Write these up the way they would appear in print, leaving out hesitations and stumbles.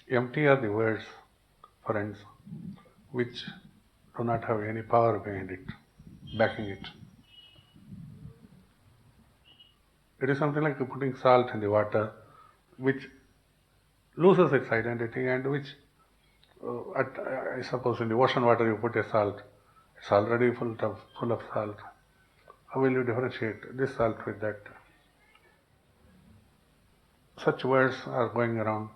Empty are the words, friends, which do not have any power behind it, backing it. It is something like putting salt in the water, which loses its identity and which, I suppose in the ocean water you put a salt, it's already full of salt. How will you differentiate this salt with that? Such words are going around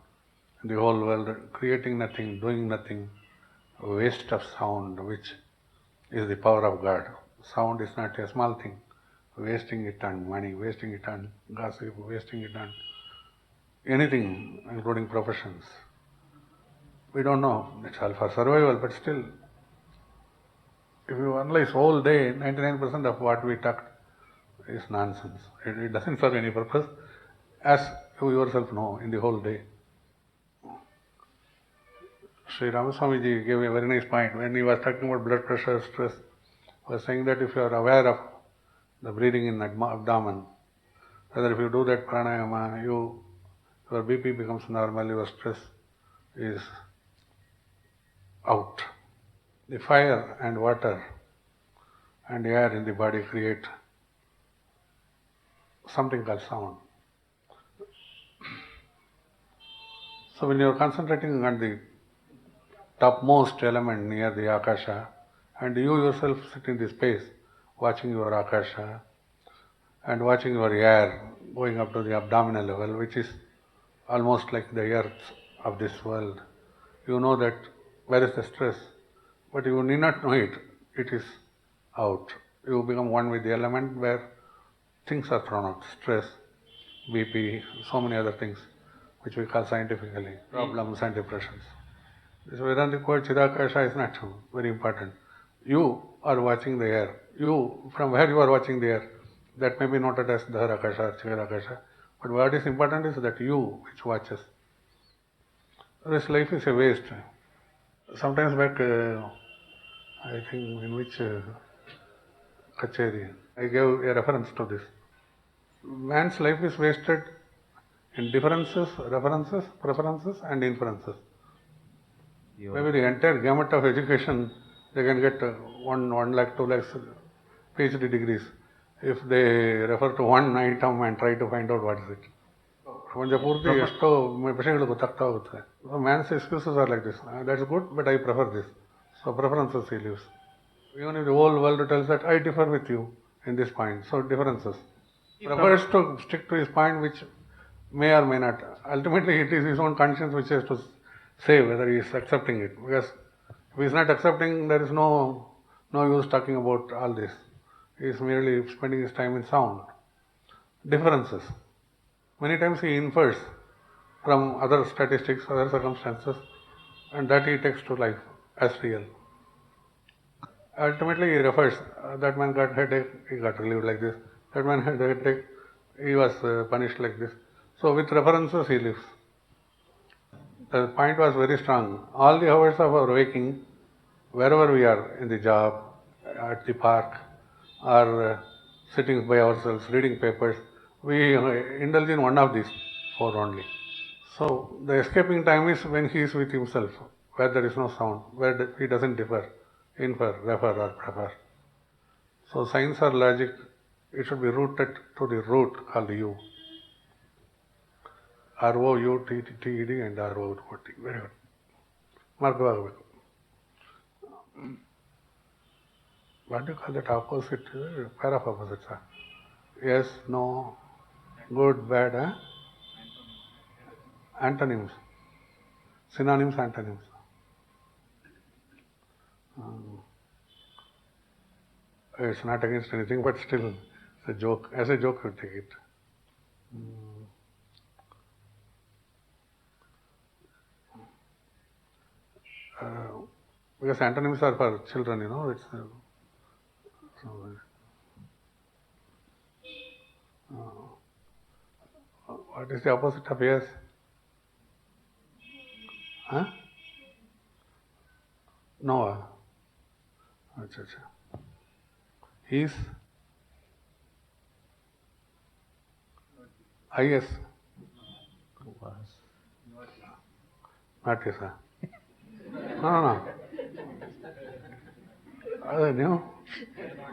in the whole world, creating nothing, doing nothing, waste of sound, which is the power of God. Sound is not a small thing. Wasting it on money, wasting it on gossip, wasting it on anything, including professions. We don't know, it's all for survival, but still, if you analyze whole day, 99% of what we talk is nonsense. It doesn't serve any purpose, as you yourself know, in the whole day. Sri Ramaswamiji gave a very nice point when he was talking about blood pressure, stress. He was saying that if you are aware of the breathing in abdomen, whether if you do that pranayama, your BP becomes normal, your stress is out. The fire and water and air in the body create something called sound. So when you are concentrating on the topmost element near the Akasha, and you yourself sit in the space watching your Akasha and watching your air going up to the abdominal level, which is almost like the earth of this world, you know that where is the stress, but you need not know it, it is out. You become one with the element where things are thrown out, stress, BP, so many other things, which we call scientifically problems and depressions. This Vedantic word Chidakasha is not very important. You are watching the air. You, from where you are watching the air, that may be noted as Dharakasha or Chidakasha. But what is important is that you which watches. This life is a waste. Sometimes back, I think in which Kacheri, I gave a reference to this. Man's life is wasted in differences, references, preferences and inferences. Maybe the entire gamut of education, they can get 1 lakh, 2 lakhs PhD degrees if they refer to one item and try to find out what is it. Man's excuses are like this. That's good, but I prefer this. So preferences he leaves. Even if the whole world tells that I differ with you in this point, so differences. He prefers to stick to his point, which may or may not. Ultimately, it is his own conscience which has to say whether he is accepting it. Because if he is not accepting, there is no use talking about all this. He is merely spending his time in sound. Differences. Many times he infers from other statistics, other circumstances, and that he takes to life as real. Ultimately, he refers, that man got headache, he got relieved like this. That man had headache, he was punished like this. So with references he lives. The point was very strong. All the hours of our waking, wherever we are, in the job, at the park, or sitting by ourselves, reading papers, we indulge in one of these four only. So the escaping time is when he is with himself, where there is no sound, where he doesn't differ, infer, refer or prefer. So science or logic, it should be rooted to the root called you. ROUTTED and ROUT. Very good. Markavaಗಬೇಕು. What do you call that opposite? Pair of opposites. Yes, no, good, bad. Antonyms. Synonyms, antonyms. It's not against anything, but still, it's a joke. As a joke, you take it. Because antonyms are for children, it's what is the opposite of yes? Huh? No. Achha. Is IS. Not this, huh? No.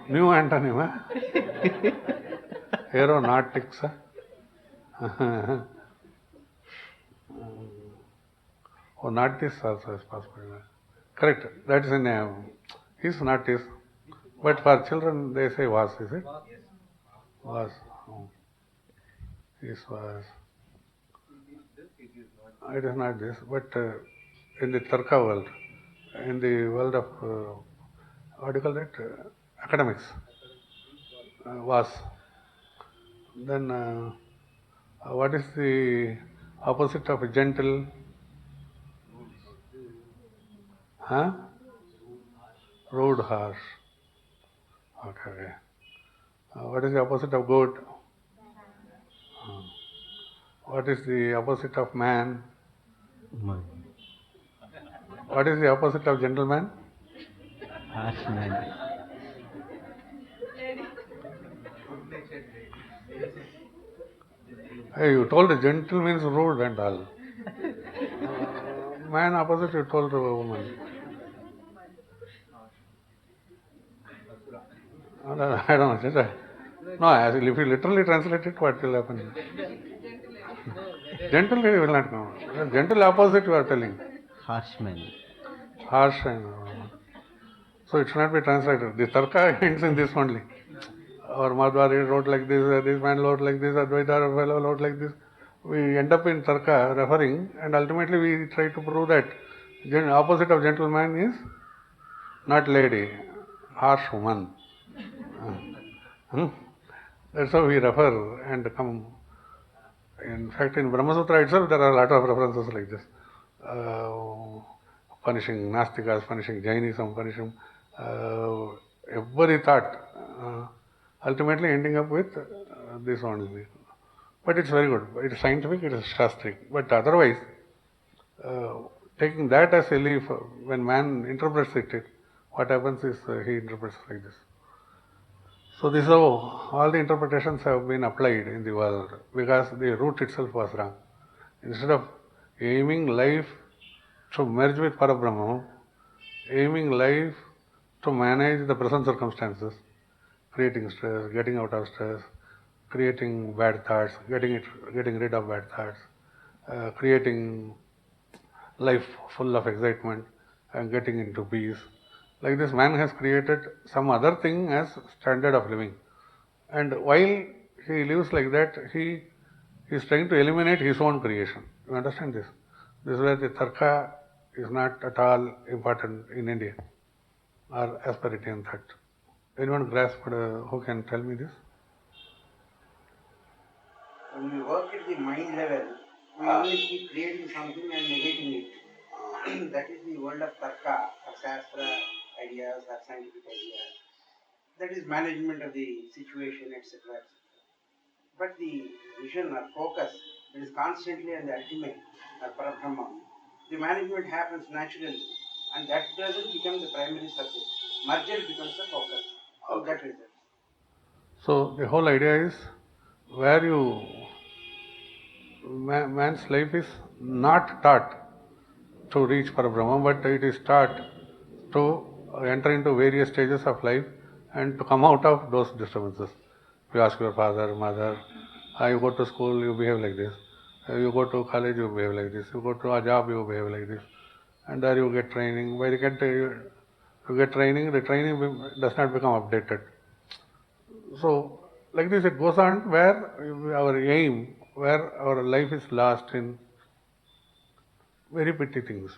New antonym, aeronautics. Oh, not this also is possible. Correct. That is in is not this. But for children they say was, is it? Was. Oh. This was. It is not this. But in the Tarka world, in the world of, what do you call that? Academics, was. Then what is the opposite of gentle? Huh? Rude, harsh. Okay. What is the opposite of good? What is the opposite of man? What is the opposite of gentleman? Harsh man. Hey, you told gentle means rude and all. Man opposite, you told a woman. I don't know. No, if you literally translate it, what will happen? Gentle will not come. Gentle opposite you are telling. Harsh man. Harsh and so it should not be translated. The Tarka ends in this only. Or Madhvari wrote like this man wrote like this, Advaita fellow wrote like this. We end up in Tarka referring, and ultimately we try to prove that opposite of gentleman is not lady, harsh woman. That's how we refer and come. In fact, in Brahma Sutra itself, there are a lot of references like this. Punishing Nastikas, punishing Jainism, punishing every thought, ultimately ending up with this only. But it's very good. It is scientific, it is shastric. But otherwise, taking that as a leaf, when man interprets it, what happens is he interprets like this. So this is how all the interpretations have been applied in the world because the root itself was wrong. Instead of aiming life to merge with parabrahman, aiming life to manage the present circumstances, creating stress, getting out of stress, creating bad thoughts, getting rid of bad thoughts, creating life full of excitement and getting into peace. Like this, man has created some other thing as standard of living. And while he lives like that, he is trying to eliminate his own creation. You understand this? This is where the Tarka is not at all important in India or aspirating thought. Anyone grasp who can tell me this? When we work at the mind level, we only keep creating something and negating it. That is the world of Tarka, or Shastra ideas, or scientific ideas. That is management of the situation, etc. But the vision or focus that is constantly on the ultimate, or parabrahman, the management happens naturally, and that doesn't become the primary subject. Merger becomes the focus. How that results. So the whole idea is where man's life is not taught to reach Parabrahma, but it is taught to enter into various stages of life and to come out of those disturbances. If you ask your father, mother, you go to school, you behave like this. You go to college, you behave like this. You go to a job, you behave like this. And there you get training. By you get training, the training does not become updated. So, like this, it goes on where our aim, where our life is lost in very petty things.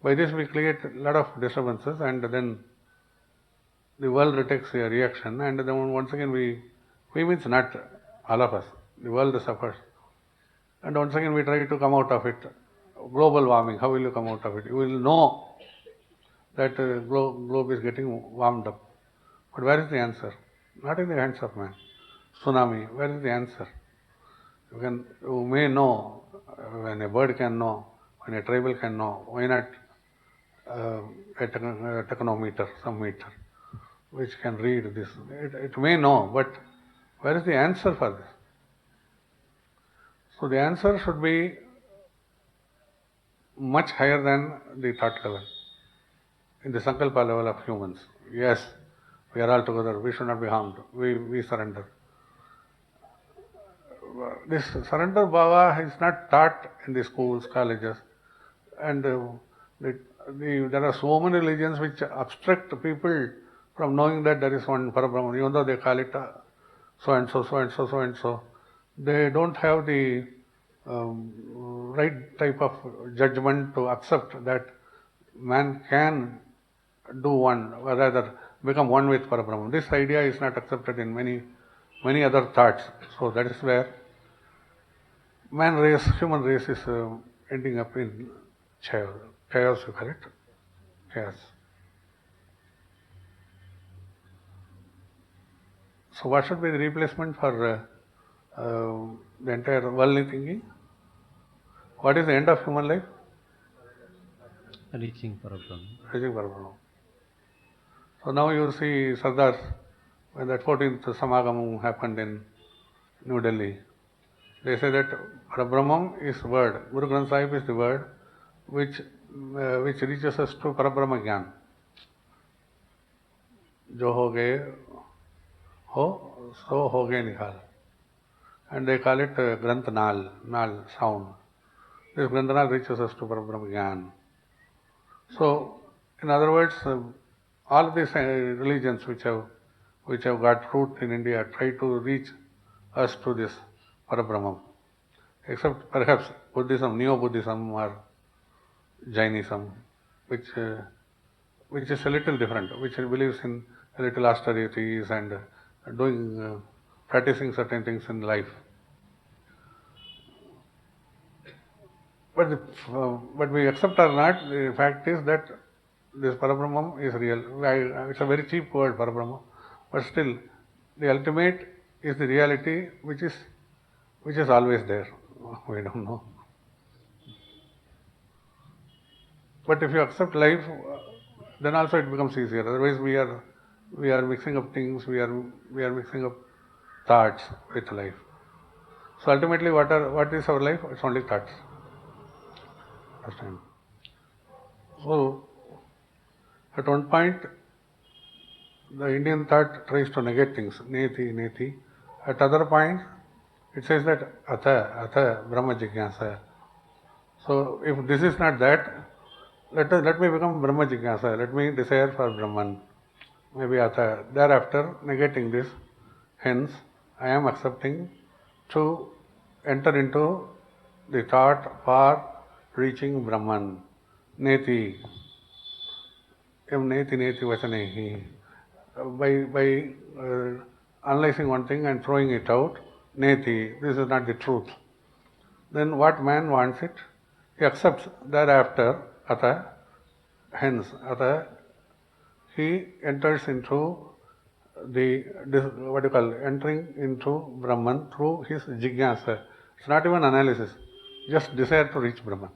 By this, we create a lot of disturbances, and then the world takes a reaction, and then once again we means not all of us, the world suffers. And once again we try to come out of it. Global warming, how will you come out of it? You will know that globe is getting warmed up. But where is the answer? Not in the hands of man. Tsunami, where is the answer? You may know, when a bird can know, when a tribal can know, why not a technometer, some meter, which can read this? It may know, but where is the answer for this? So the answer should be much higher than the thought level, in the sankalpa level of humans. Yes, we are all together, we should not be harmed, we surrender. This surrender bhava is not taught in the schools, colleges, and there are so many religions which obstruct people from knowing that there is one parabrahman, even though they call it so and so, so and so, so and so. They don't have the right type of judgment to accept that man can do one, or rather become one with parabrahman. This idea is not accepted in many other thoughts. So that is where human race is ending up in chaos, you correct? Chaos. So what should be the replacement for the entire worldly thinking? What is the end of human life? Reaching parabrahman. Reaching parabrahman. So now you see Sardars, when that 14th Samagam happened in New Delhi, they say that Parabrahman is word. Guru Granth Sahib is the word which reaches us to Parabrahma Gyan. Jo ho gaye ho, so ho gaye nikhal. And they call it Granth Nal, sound. This Granth Nal reaches us to Parabrahma Gyan. So, in other words, all these religions which have got root in India try to reach us to this Parabrahman. Except perhaps Buddhism, Neo-Buddhism or Jainism, which is a little different, which believes in a little austerities and practicing certain things in life. But we accept or not, the fact is that this Parabrahman is real. It's a very cheap word, Parabrahman, but still, the ultimate is the reality which is always there. We don't know. But if you accept life, then also it becomes easier. Otherwise, we are mixing up things. We are mixing up thoughts with life. So ultimately, what is our life? It's only thoughts. Understand? So at one point, the Indian thought tries to negate things. Neti, neti. At other point, it says that atha brahma jigyasa. So if this is not that, let me become Brahma Jignasa, let me desire for Brahman, maybe Atha. Thereafter, negating this, hence, I am accepting to enter into the thought for reaching Brahman. Neti. Em neti neti vachanehi. By analyzing one thing and throwing it out, neti, this is not the truth. Then what man wants it, he accepts thereafter, atha, hence, atha, he enters into entering into Brahman through his jignasa. It's not even analysis, just desire to reach Brahman.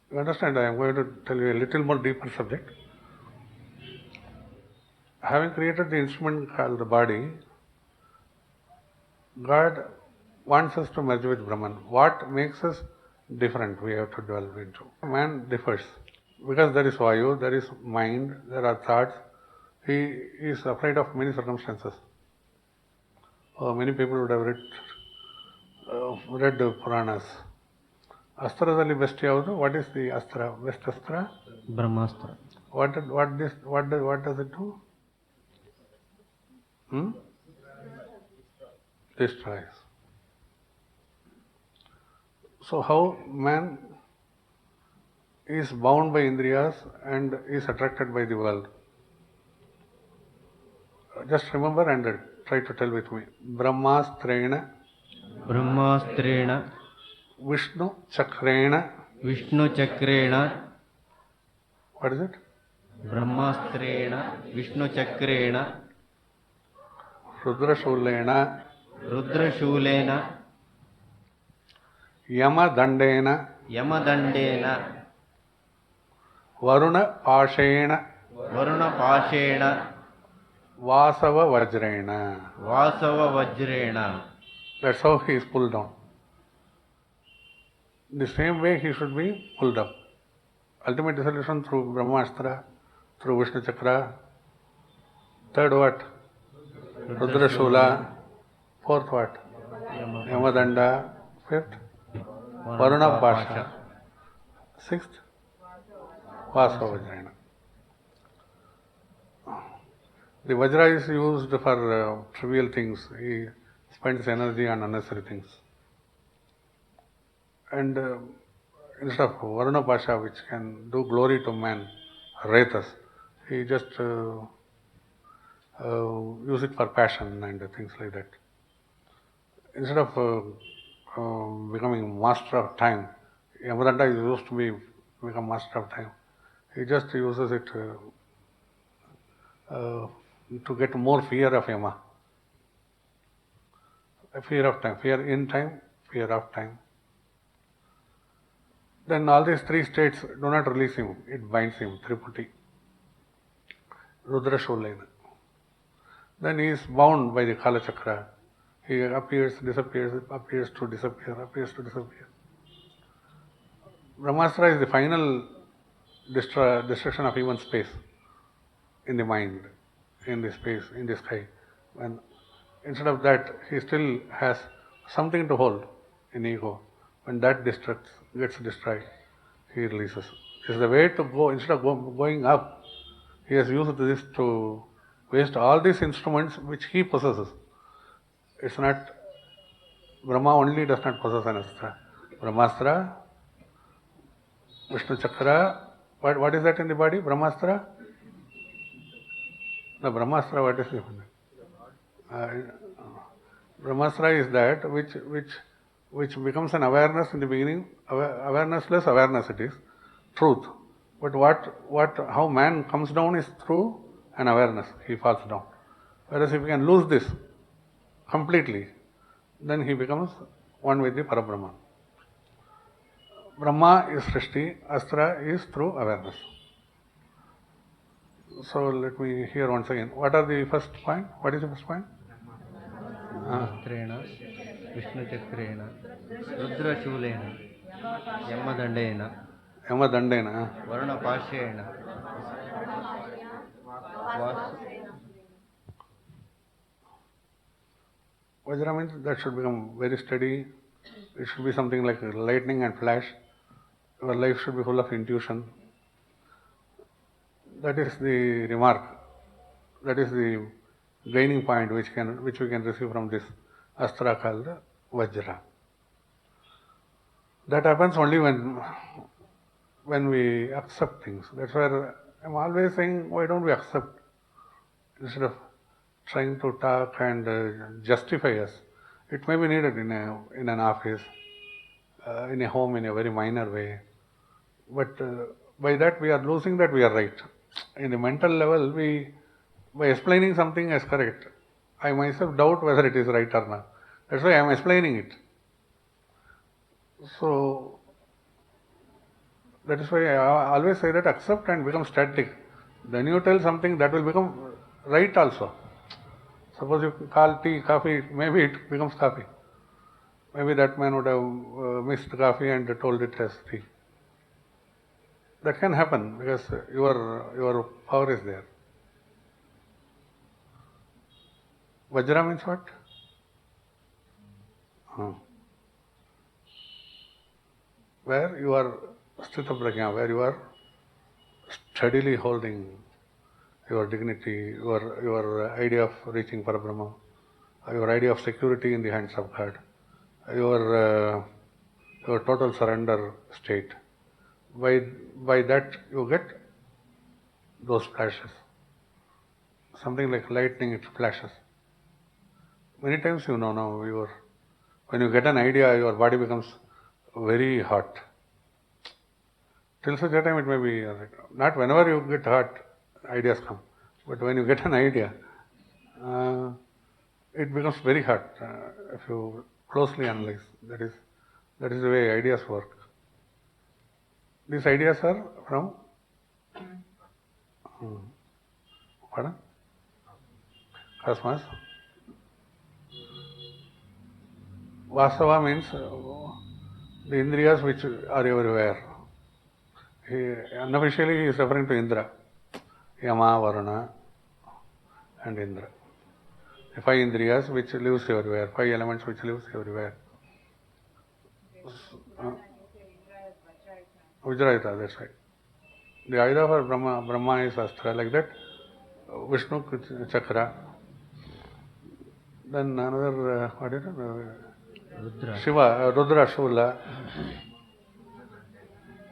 You understand? I am going to tell you a little more deeper subject. Having created the instrument called the body, God wants us to merge with Brahman. What makes us different, we have to delve into. Man differs. Because there is Vayu, there is mind, there are thoughts. He is afraid of many circumstances. Many people would have read the Puranas. Astradalli best ಯಾವುದು? What is the astra? Best astra? Brahmastra. What does it do? Destroys. So how man is bound by indriyas and is attracted by the world? Just remember and try to tell with me. Brahmastrena Vishnu Chakrena. What is it? Brahmastrena Vishnu Chakrena Rudrashulena Yamadandena Varuna Pashena Vasava Vajrena. That's how he is pulled down. The same way he should be pulled up. Ultimate dissolution through Brahmastra, through Vishnu Chakra. Third what? Rudra Shula. Fourth what? Yamadanda. Fifth? Varuna Pasha. Sixth? Vasa Vajrayana. The Vajra is used for trivial things. He spends energy on unnecessary things. And instead of Varuna Pasha, which can do glory to man, Retas, he just use it for passion and things like that. Instead of becoming master of time, Yamadanda is used to become master of time. He just uses it to get more fear of Yama. Fear of time, fear in time, fear of time. Then all these three states do not release him, it binds him, Triputi. Rudra Shulena. Then he is bound by the Kala Chakra. He appears, disappears, appears to disappear, appears to disappear. Brahmastra is the final destruction of even space in the mind, in the space, in the sky. When instead of that, he still has something to hold in ego. When that gets destroyed, he releases. This is the way to go. Instead of going up, he has used this to waste all these instruments which he possesses. It's not, Brahma only does not possess an astra. Brahmastra, Vishnu Chakra, what is that in the body? Brahmastra? No, Brahmastra, what is it? Brahmastra is that which becomes an awareness in the beginning, awareness-less awareness it is, truth. But how man comes down is through an awareness, he falls down. Whereas if he can lose this completely, then he becomes one with the parabrahman. Brahma is Srishti, Astra is through awareness. So let me hear once again. What are the first point? What is the first point? अस्त्रेण विष्णुचक्रेण रुद्रशूलेन यमदण्डेन Yamadandena. वरुणपाशेन Vajra means that should become very steady. It should be something like lightning and flash. Your life should be full of intuition. That is the remark. That is the gaining point which we can receive from this astra called Vajra. That happens only when we accept things. That's where I'm always saying, why don't we accept instead of trying to talk and justify us. It may be needed in an office, in a home in a very minor way. But by that we are losing that we are right. In the mental level, by explaining something as correct, I myself doubt whether it is right or not. That's why I am explaining it. So that is why I always say that accept and become static. Then you tell something that will become right also. Suppose you call tea coffee, maybe it becomes coffee. Maybe that man would have mixed coffee and told it as tea. That can happen because your power is there. Vajra means what? Where you are sthita prajna, where you are steadily holding your dignity, your idea of reaching Parabrahma, your idea of security in the hands of God, your total surrender state. By that you get those flashes. Something like lightning, it flashes. Many times now when you get an idea, your body becomes very hot. Till such a time it may be not whenever you get hot, ideas come. But when you get an idea, it becomes very hot if you closely analyze. That is the way ideas work. These ideas are from pardon? Cosmos. Vasava means the Indriyas which are everywhere. Unofficially he is referring to Indra, Yama, Varuna and Indra. The 5 Indriyas which lives everywhere, 5 elements which lives everywhere. Vajrayita, that's right. The Ayuda for Brahma is Astra, like that. Vishnu Chakra. Then another, what is it? Rudra. Shiva, Rudra Shula,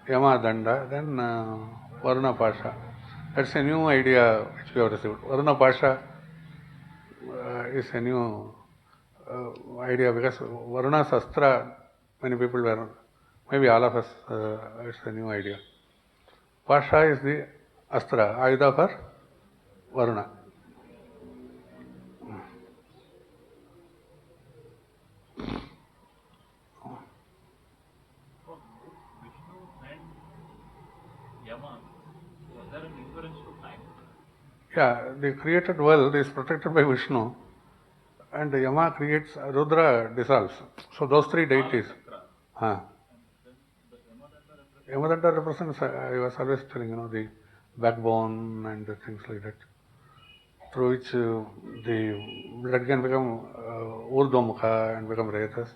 Yama Danda, then Varuna Pasha. That's a new idea which we have received. Varuna Pasha is a new idea because Varuna's Astra, many people were, maybe all of us, it's a new idea. Pasha is the Astra, Ayuda for Varuna. Vishnu and Yama, was there an inference to time? Yeah, the created world is protected by Vishnu and Yama creates, Rudra dissolves. So those 3 deities. Huh. Yamadanda represents, I was always telling, the backbone and the things like that, through which the blood can become urdhvamukha and become retas.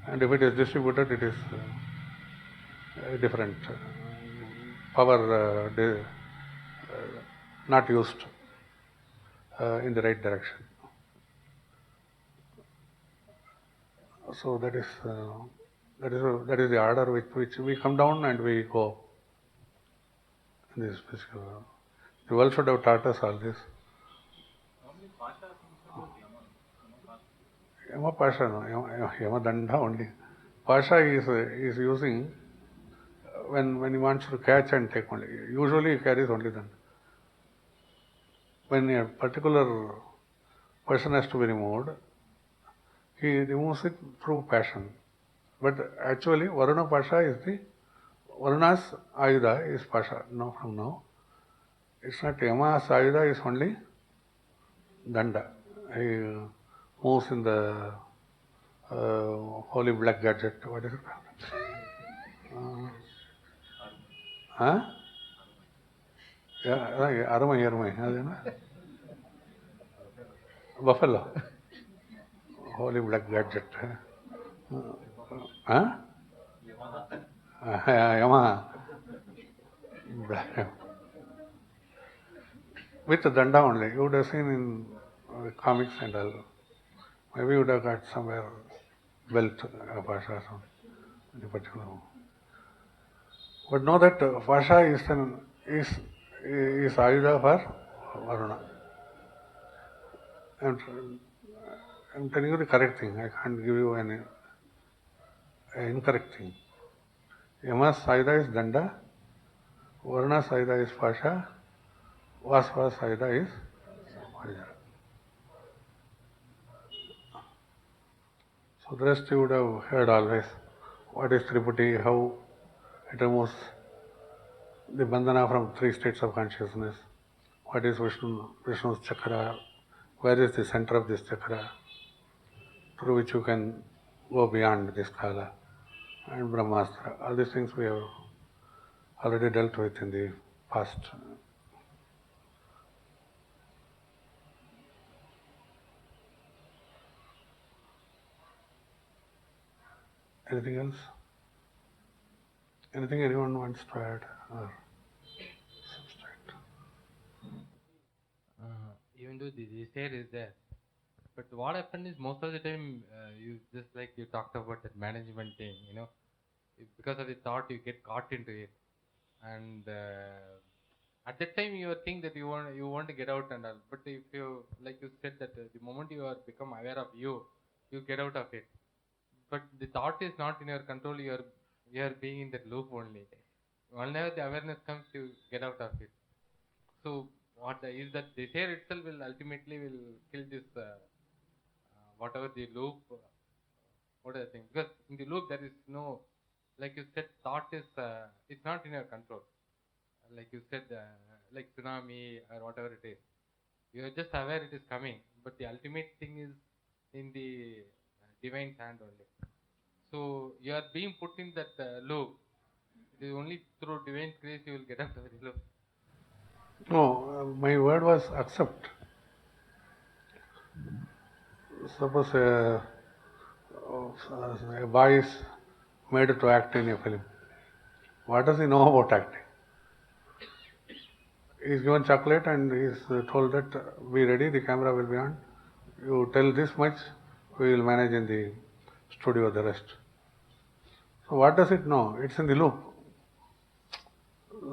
And if it is distributed, it is different power not used in the right direction. So that is the order with which we come down and we go in this physical world. The world should have taught us all this. Normally, Pasha comes with Yama. Yama Pasha, no, Yama Danda only. Pasha is using when he wants to catch and take only. Usually he carries only Danda. When a particular person has to be removed, he removes it through passion. But actually, Varuna Pasha is Varuna's Ayuda is Pasha. No, from now. It's not Yama's Ayuda, is only Danda. He moves in the holy black gadget. What is it called? Huh? Yeah, Arumai, Buffalo. Holy black gadget. Huh? Yamaha. With the danda only. You would have seen in comics and all. Maybe you would have got somewhere belt Pasha or something in a particular one. But know that Pasha is Ayuda for Varuna. I'm telling you the correct thing. I can't give you an incorrect thing. Yama's Ayuda is Danda, Varuna's Ayuda is Pasha, Vasava's Ayuda is Vajra. So the rest you would have heard always. What is Triputi, how it removes the bandhana from 3 states of consciousness. What is Vishnu's chakra? Where is the center of this chakra? Through which you can go beyond this kala. And Brahmastra. All these things we have already dealt with in the past. Anything else? Anything anyone wants to add or subtract? Even though the desire is there, but what happened is most of the time you just like you talked about that management thing, because of the thought you get caught into it, and at that time you think that you want to get out and all, but if you like you said that the moment you are become aware of you get out of it, but the thought is not in your control. You are being in that loop only. Whenever the awareness comes, you get out of it. So what is that desire itself will ultimately will kill this whatever the loop. What do I think? Because in the loop there is no, like you said, thought is it's not in your control. Like you said, like tsunami or whatever it is, you are just aware it is coming, but the ultimate thing is in the divine's hand only. So you are being put in that loop. It is only through divine grace you will get out of the loop. No, my word was accept. Suppose a boy is made to act in a film. What does he know about acting? He is given chocolate and he is told that be ready, the camera will be on. You tell this much, we will manage in the studio the rest. So what does it know? It's in the loop.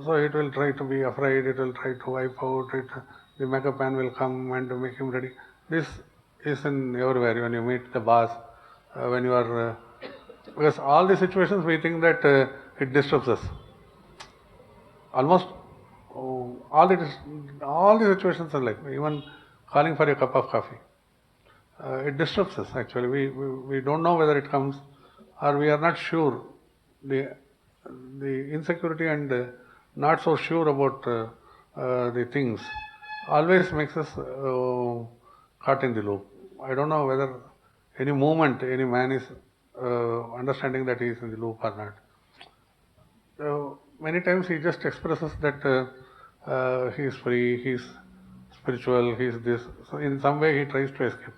So it will try to be afraid, it will try to wipe out, the makeup man will come and make him ready. This is in everywhere when you meet the boss, when you are, because all the situations we think that it disturbs us. Almost all the situations are like, even calling for a cup of coffee. It disturbs us actually. We don't know whether it comes or we are not sure. The insecurity and not so sure about the things always makes us caught in the loop. I don't know whether any moment any man is understanding that he is in the loop or not. Many times he just expresses that he is free, he is spiritual, he is this. So in some way he tries to escape.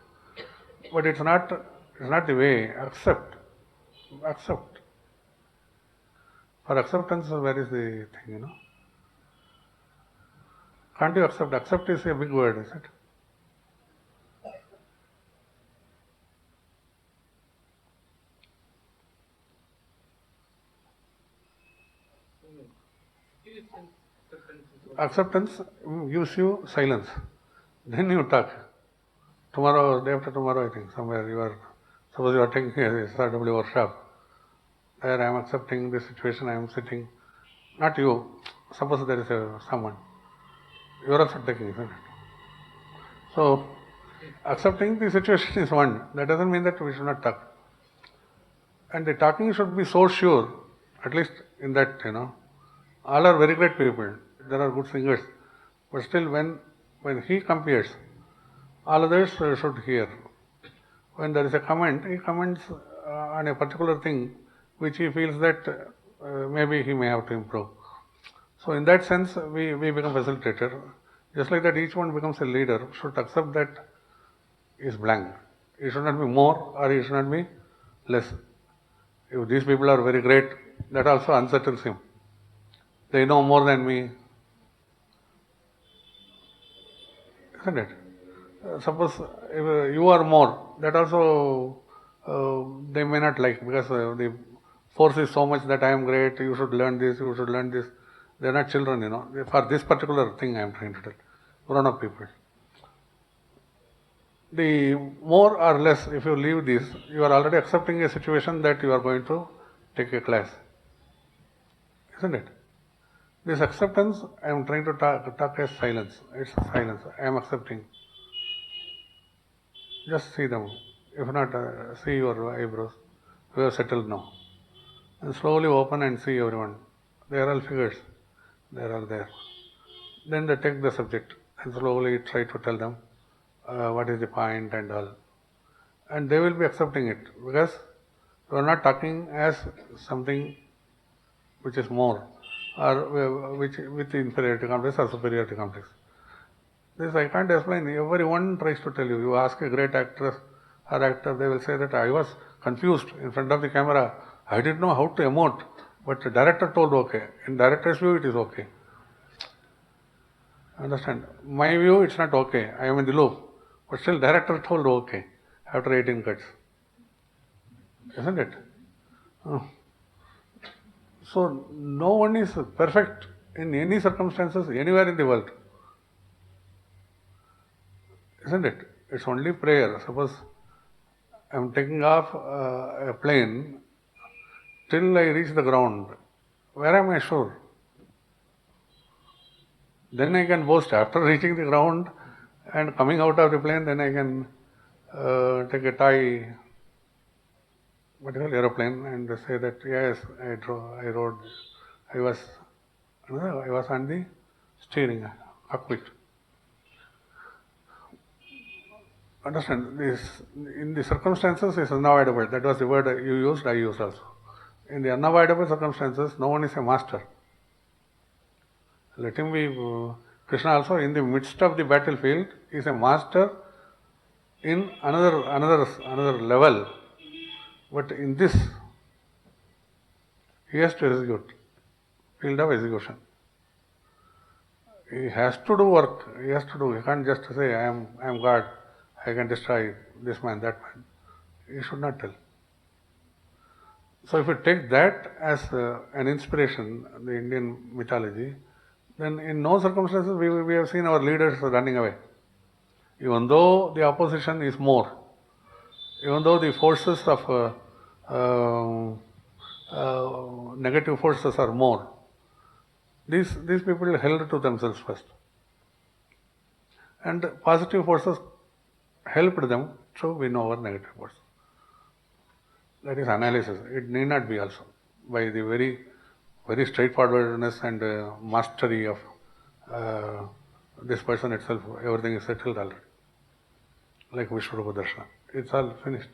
But it's not the way. Accept. For acceptance, where is the thing, Can't you accept? Accept is a big word, is it? Acceptance gives you silence. Then you talk. Tomorrow, day after tomorrow, I think, somewhere suppose you are taking a SRW workshop. There I am accepting this situation, I am sitting. Not you. Suppose there is someone. You are also taking, isn't it? So, accepting the situation is one. That doesn't mean that we should not talk. And the talking should be so sure, at least in that, all are very great people. There are good singers. But still, when he compares, all others should hear. When there is a comment, he comments on a particular thing which he feels that maybe he may have to improve. So in that sense, we become facilitator. Just like that, each one becomes a leader, should accept that he is blank. He should not be more or he should not be less. If these people are very great, that also unsettles him. They know more than me, isn't it? Suppose if you are more, that also they may not like, because the force is so much that I am great, you should learn this, you should learn this. They are not children, For this particular thing I am trying to tell. Grown up people. The more or less, if you leave this, you are already accepting a situation that you are going to take a class. Isn't it? This acceptance, I am trying to talk as silence. It's silence. I am accepting. Just see them. If not, see your eyebrows. You have settled now. And slowly open and see everyone. They are all figures. They are all there. Then they take the subject and slowly try to tell them what is the point and all. And they will be accepting it because you are not talking as something which is more or which with inferiority complex or superiority complex. This I can't explain. Everyone tries to tell you. You ask a great actress or actor, they will say that I was confused in front of the camera. I didn't know how to emote, but the director told okay. In director's view, it is okay. Understand? My view, it's not okay. I am in the loop. But still, director told okay after 18 cuts. Isn't it? So, no one is perfect in any circumstances, anywhere in the world. Isn't it? It's only prayer. Suppose I am taking off a plane till I reach the ground. Where am I sure? Then I can boast after reaching the ground and coming out of the plane, then I can take a toy, aeroplane and say that yes, I was on the steering cockpit. Understand, this in the circumstances is unavoidable. That was the word you used, I used also. In the unavoidable circumstances, no one is a master. Let him be, Krishna also in the midst of the battlefield is a master in another level. But in this, he has to execute, field of execution. He has to do work. He has to do. He can't just say, I am God. I can destroy this man, that man. He should not tell. So if you take that as an inspiration, the Indian mythology, then in no circumstances we have seen our leaders running away. Even though the opposition is more, even though the forces of negative forces are more, these people held to themselves first. And positive forces helped them to win over negative forces. That is analysis. It need not be also. By the very straightforwardness and mastery of this person itself, everything is settled already. Like Vishwarupa Darshana. It's all finished.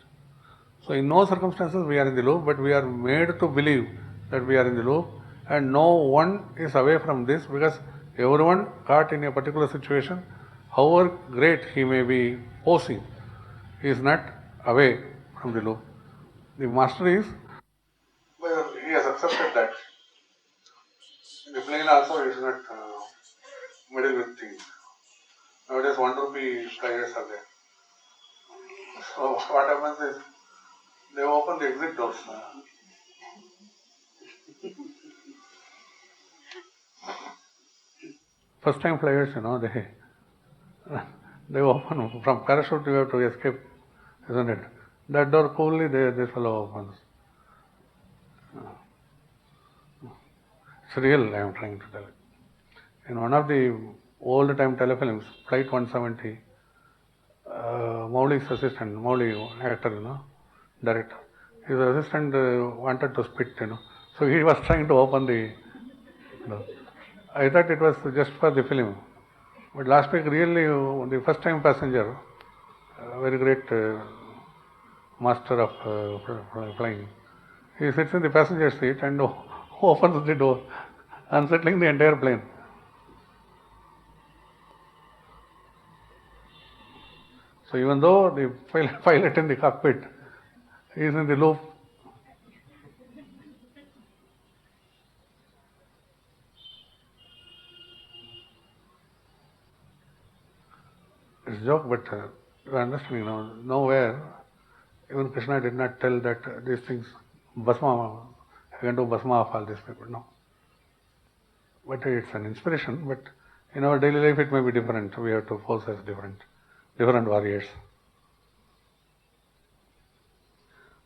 So in no circumstances we are in the loop, but we are made to believe that we are in the loop, and no one is away from this, because everyone caught in a particular situation, however great he may be posing, he is not away from the loop. The master is, well, he has accepted that. In the plane also he is not middle with things. Nowadays 1 rupee flyers are there. So what happens is, they open the exit doors. First time flyers, they open from parachute, you have to escape, isn't it? That door coolly this fellow opens. It's real, I am trying to tell you. In one of the old time telefilms, Flight 170, Mauli's assistant, Mauli actor, director, his assistant wanted to spit, so he was trying to open the door. I thought it was just for the film. But last week, really, the first time passenger, very great master of flying, he sits in the passenger seat and opens the door, unsettling the entire plane. So even though the pilot in the cockpit is in the loop, it's a joke, but you are understanding now, nowhere, even Krishna did not tell that these things, Bhasma, I can do Bhasma of all these people, no. But it's an inspiration, but in our daily life it may be different. We have to pose as different warriors.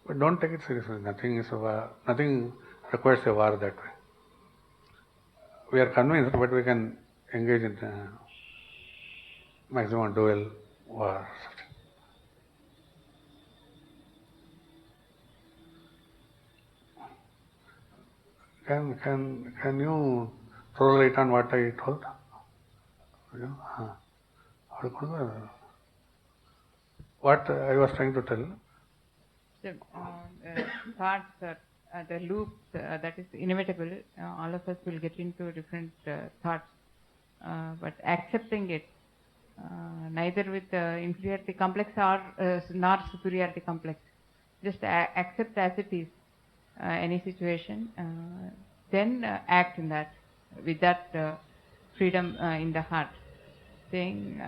But don't take it seriously. Nothing requires a war that way. We are convinced, but we can engage in maximum duel war. Can you throw light on what I told? What I was trying to tell? The thoughts, the loops, that is inevitable. All of us will get into different thoughts, but accepting it, neither with inferiority complex or nor superiority complex. Just accept as it is any situation, then act in that, with that freedom in the heart, saying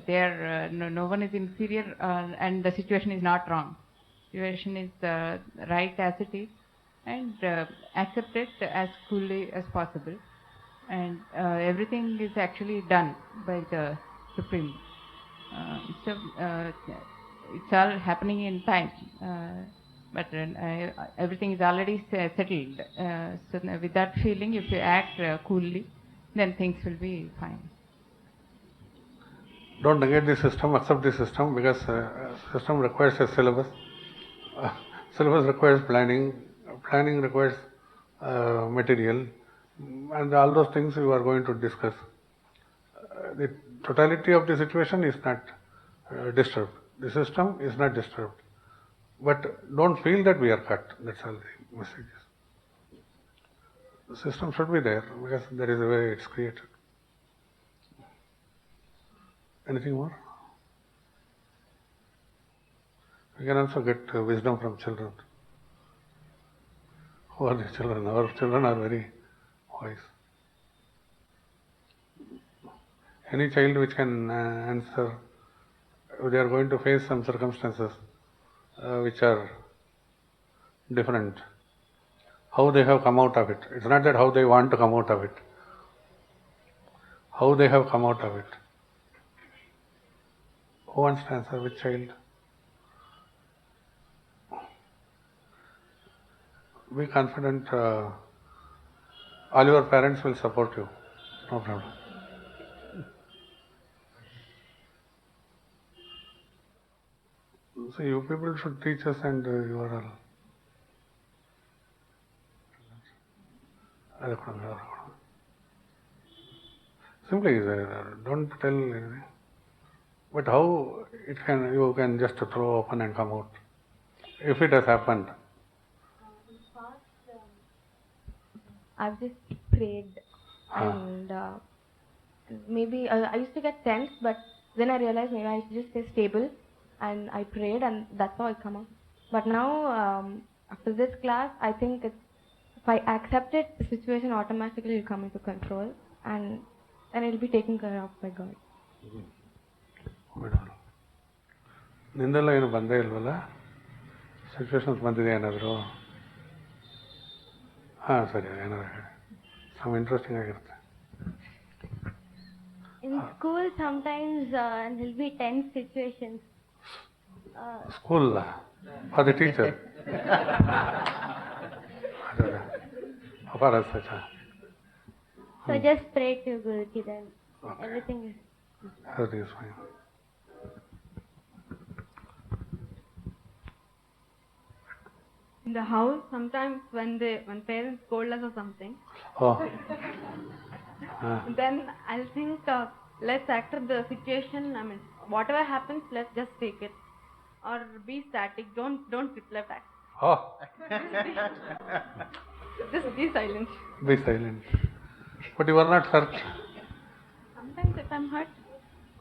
no one is inferior and the situation is not wrong. Situation is right as it is, and accept it as coolly as possible. And everything is actually done by the Supreme. So it's all happening in time, but everything is already settled. So with that feeling, if you act coolly, then things will be fine. Don't negate the system, accept the system, because system requires a syllabus. Syllabus requires planning requires material, and all those things we are going to discuss. The totality of the situation is not disturbed. The system is not disturbed. But don't feel that we are cut. That's all the message is. The system should be there because that is the way it's created. Anything more? We can also get wisdom from children. Who are the children? Our children are very wise. Any child which can answer, they are going to face some circumstances which are different. How they have come out of it. It's not that how they want to come out of it. How they have come out of it. Who wants to answer? Which child? Be confident. All your parents will support you. No problem. So you people should teach us and you are all. Simply don't tell anything. But how it can, you can just throw open and come out. If it has happened. In the past, I've just prayed and maybe I used to get tense, but then I realized maybe I should just stay stable and I prayed and that's how I come out. But now after this class, I think if I accept it, the situation automatically will come into control and it will be taken care of by God. ನಿಂದೆಲ್ಲ ಏನು ಬಂದೇ ಇಲ್ವಲ್ಲ situations ಬಂದಿದೆ ಏನಾದರೂ ಹಾಂ ಸರಿ ಏನಾದ್ರು ಹೇಳಿ some interesting ಆಗಿರುತ್ತೆ In school, sometimes there will be tense situations. School for the teacher ಅಪಾರ ಸಚ So just pray to Guruji, then everything is. Everything is fine. In the house, sometimes when parents scold us or something, then I'll think, let's accept the situation. I mean, whatever happens, let's just take it, or be static. Don't reply back. Just be silent. Be silent. But you are not hurt. Sometimes if I'm hurt,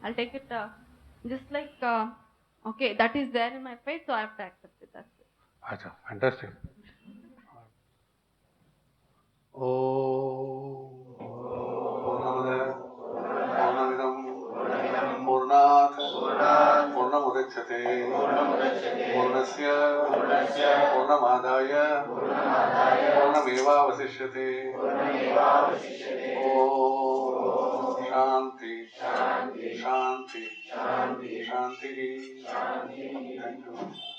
I'll take it just like, okay, that is there in my face, so I have to accept it. That's it. Acha, fantastic. पूर्णमुदच्यते पूर्णस्य पूर्णमादाय पूर्णमेवावशिष्यते ॐ शान्ति शान्ति शान्ति शान्तिः। Thank you.